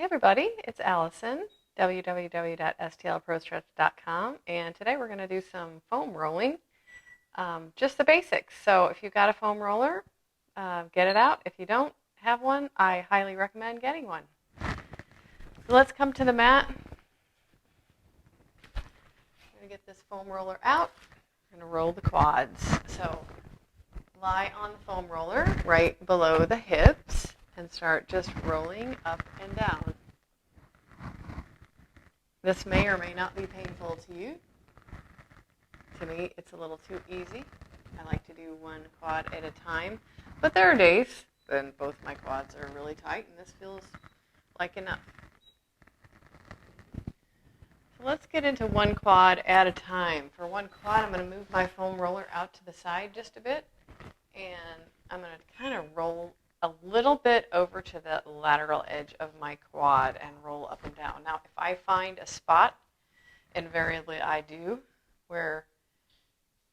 Hey everybody, it's Allison, www.stlprostretch.com, and today we're going to do some foam rolling, just the basics. So if you've got a foam roller, get it out. If you don't have one, I highly recommend getting one. So let's come to the mat. I'm going to get this foam roller out. I'm going to roll the quads. So lie on the foam roller right below the hips and start just rolling up and down. This may or may not be painful to you. To me, it's a little too easy. I like to do one quad at a time. But there are days when both my quads are really tight, and this feels like enough. So let's get into one quad at a time. For one quad, I'm going to move my foam roller out to the side just a bit, and I'm going to kind of roll a little bit over to the lateral edge of my quad and roll up and down. Now, if I find a spot, invariably I do, where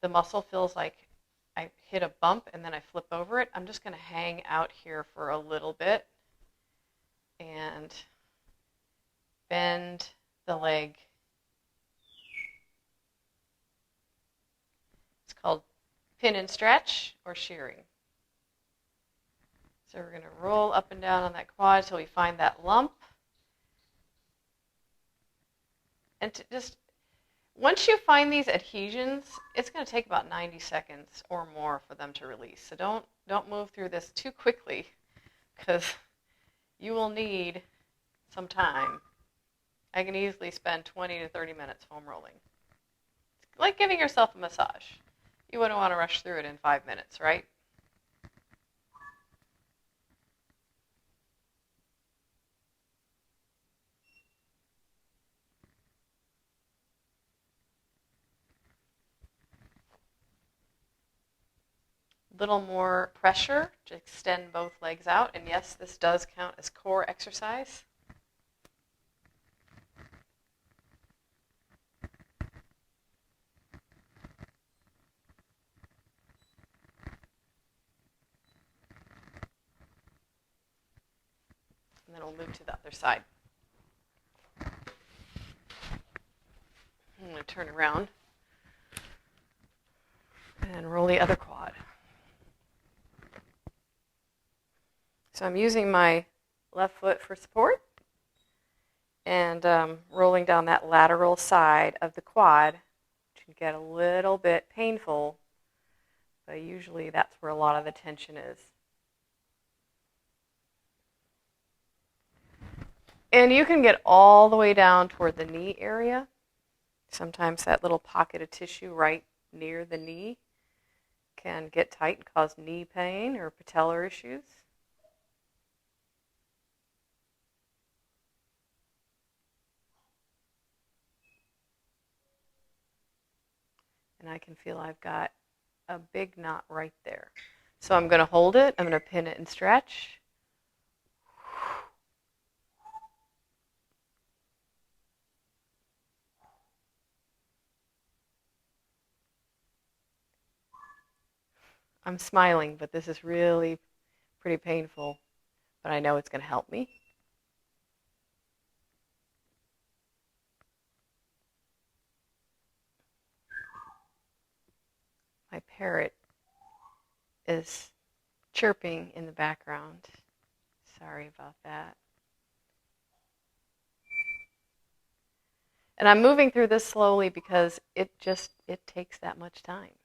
the muscle feels like I hit a bump and then I flip over it, I'm just going to hang out here for a little bit and bend the leg. It's called pin and stretch or shearing. So we're going to roll up and down on that quad till we find that lump. And to just once you find these adhesions, it's going to take about 90 seconds or more for them to release. So don't move through this too quickly, because you will need some time. I can easily spend 20 to 30 minutes foam rolling. It's like giving yourself a massage. You wouldn't want to rush through it in 5 minutes, right? Little more pressure to extend both legs out. And yes, this does count as core exercise. And then we'll move to the other side. I'm going to turn around and roll the other quad. So I'm using my left foot for support and rolling down that lateral side of the quad, which can get a little bit painful, but usually that's where a lot of the tension is. And you can get all the way down toward the knee area. Sometimes that little pocket of tissue right near the knee can get tight and cause knee pain or patellar issues. And I can feel I've got a big knot right there. So I'm going to hold it. I'm going to pin it and stretch. I'm smiling, but this is really pretty painful. But I know it's going to help me. My parrot is chirping in the background. Sorry about that. And I'm moving through this slowly because it takes that much time.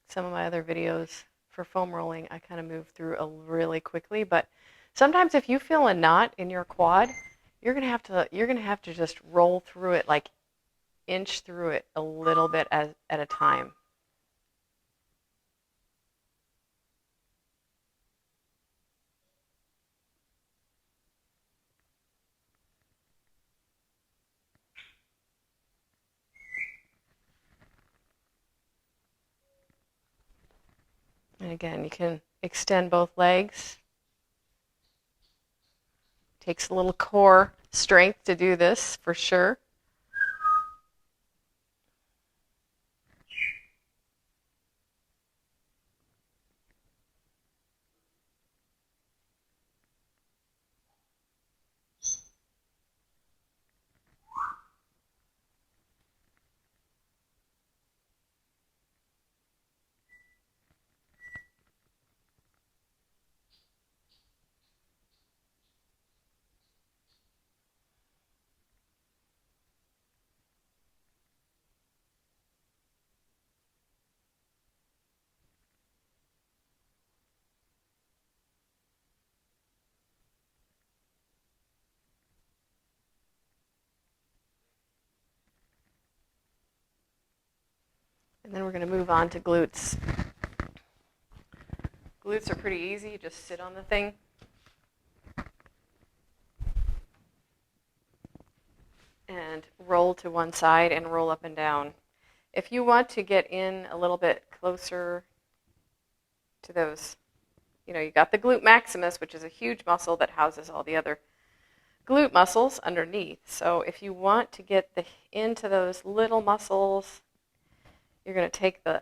Some of my other videos for foam rolling, I kind of move through really quickly, but sometimes if you feel a knot in your quad, you're going to have to just roll through it, like inch through it a little bit at a time. And again, you can extend both legs. Takes a little core strength to do this, for sure. And then we're going to move on to glutes. Glutes are pretty easy. You just sit on the thing. And roll to one side and roll up and down. If you want to get in a little bit closer to those, you got the glute maximus, which is a huge muscle that houses all the other glute muscles underneath. So if you want to get into those little muscles, you're going to take the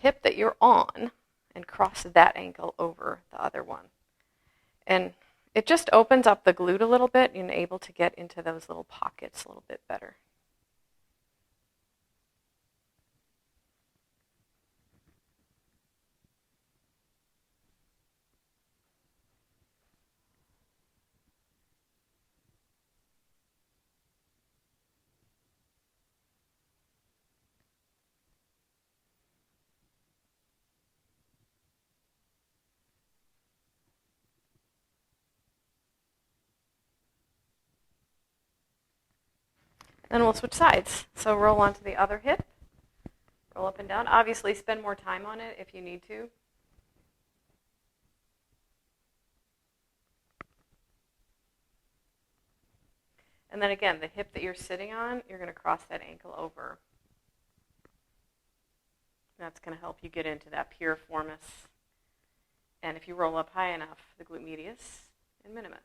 hip that you're on and cross that ankle over the other one. And it just opens up the glute a little bit and you're able to get into those little pockets a little bit better. Then we'll switch sides. So roll onto the other hip, roll up and down. Obviously, spend more time on it if you need to. And then again, the hip that you're sitting on, you're going to cross that ankle over. That's going to help you get into that piriformis. And if you roll up high enough, the glute medius and minimus.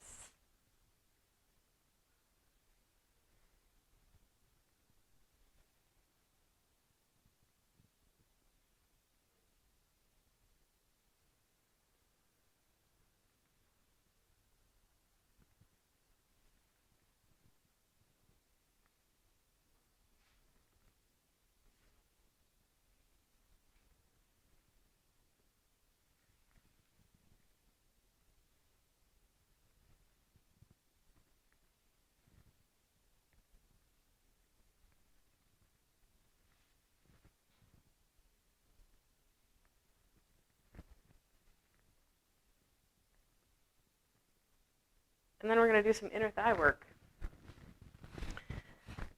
And then we're going to do some inner thigh work.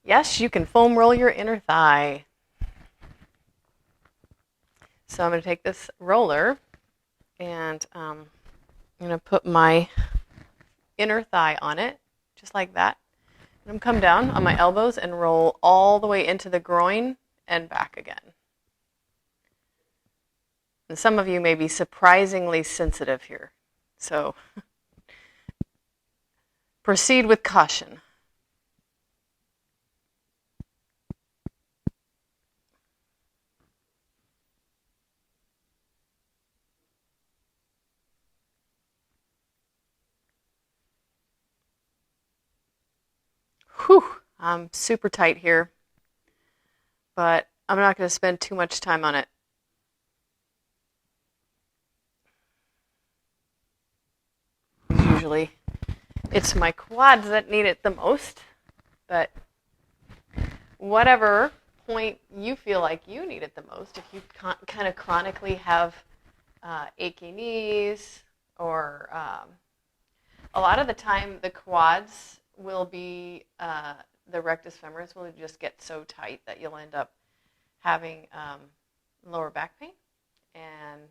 Yes, you can foam roll your inner thigh. So I'm going to take this roller and I'm going to put my inner thigh on it, just like that. And I'm come down on my elbows and roll all the way into the groin and back again. And some of you may be surprisingly sensitive here. So proceed with caution. Whew, I'm super tight here, but I'm not going to spend too much time on it. Usually it's my quads that need it the most, but whatever point you feel like you need it the most, if you kind of chronically have achy knees or a lot of the time the quads will be, the rectus femoris will just get so tight that you'll end up having lower back pain, and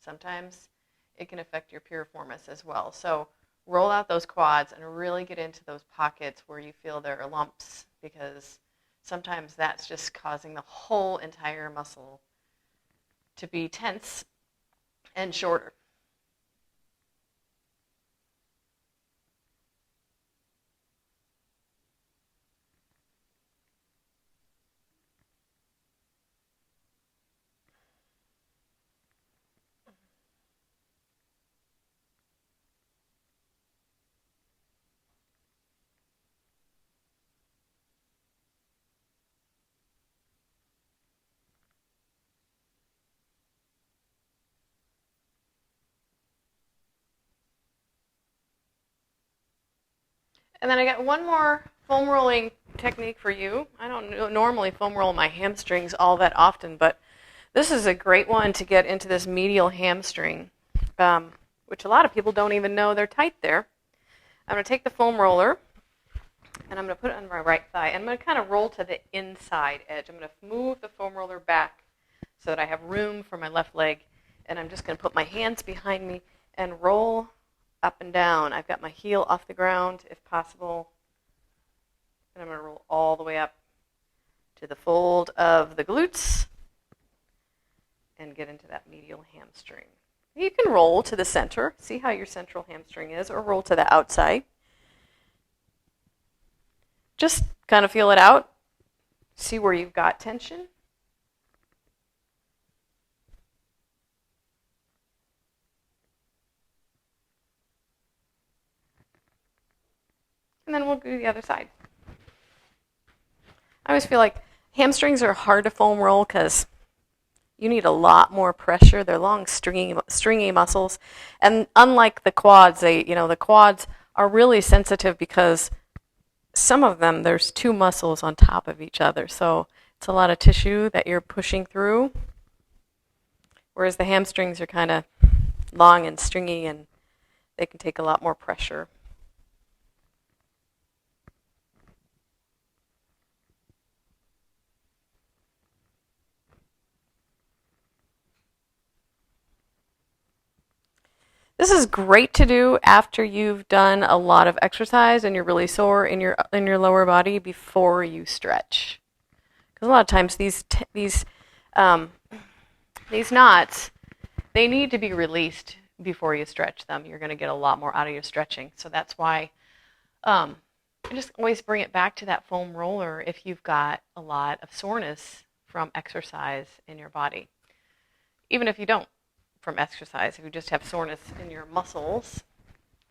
sometimes it can affect your piriformis as well. So roll out those quads and really get into those pockets where you feel there are lumps, because sometimes that's just causing the whole entire muscle to be tense and shorter. And then I got one more foam rolling technique for you. I don't normally foam roll my hamstrings all that often, but this is a great one to get into this medial hamstring, which a lot of people don't even know they're tight there. I'm going to take the foam roller, and I'm going to put it on my right thigh, and I'm going to kind of roll to the inside edge. I'm going to move the foam roller back so that I have room for my left leg. And I'm just going to put my hands behind me and roll up and down. I've got my heel off the ground if possible. And I'm going to roll all the way up to the fold of the glutes and get into that medial hamstring. You can roll to the center, see how your central hamstring is, or roll to the outside. Just kind of feel it out, see where you've got tension. And then we'll do the other side. I always feel like hamstrings are hard to foam roll because you need a lot more pressure. They're long, stringy muscles. And unlike the quads, the quads are really sensitive because some of them, there's two muscles on top of each other. So it's a lot of tissue that you're pushing through. Whereas the hamstrings are kind of long and stringy and they can take a lot more pressure. This is great to do after you've done a lot of exercise and you're really sore in your lower body before you stretch. Because a lot of times these knots, they need to be released before you stretch them. You're going to get a lot more out of your stretching. So that's why I just always bring it back to that foam roller if you've got a lot of soreness from exercise in your body. Even if you don't from exercise, if you just have soreness in your muscles,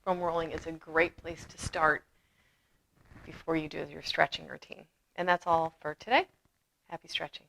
foam rolling is a great place to start before you do your stretching routine. And that's all for today. Happy stretching.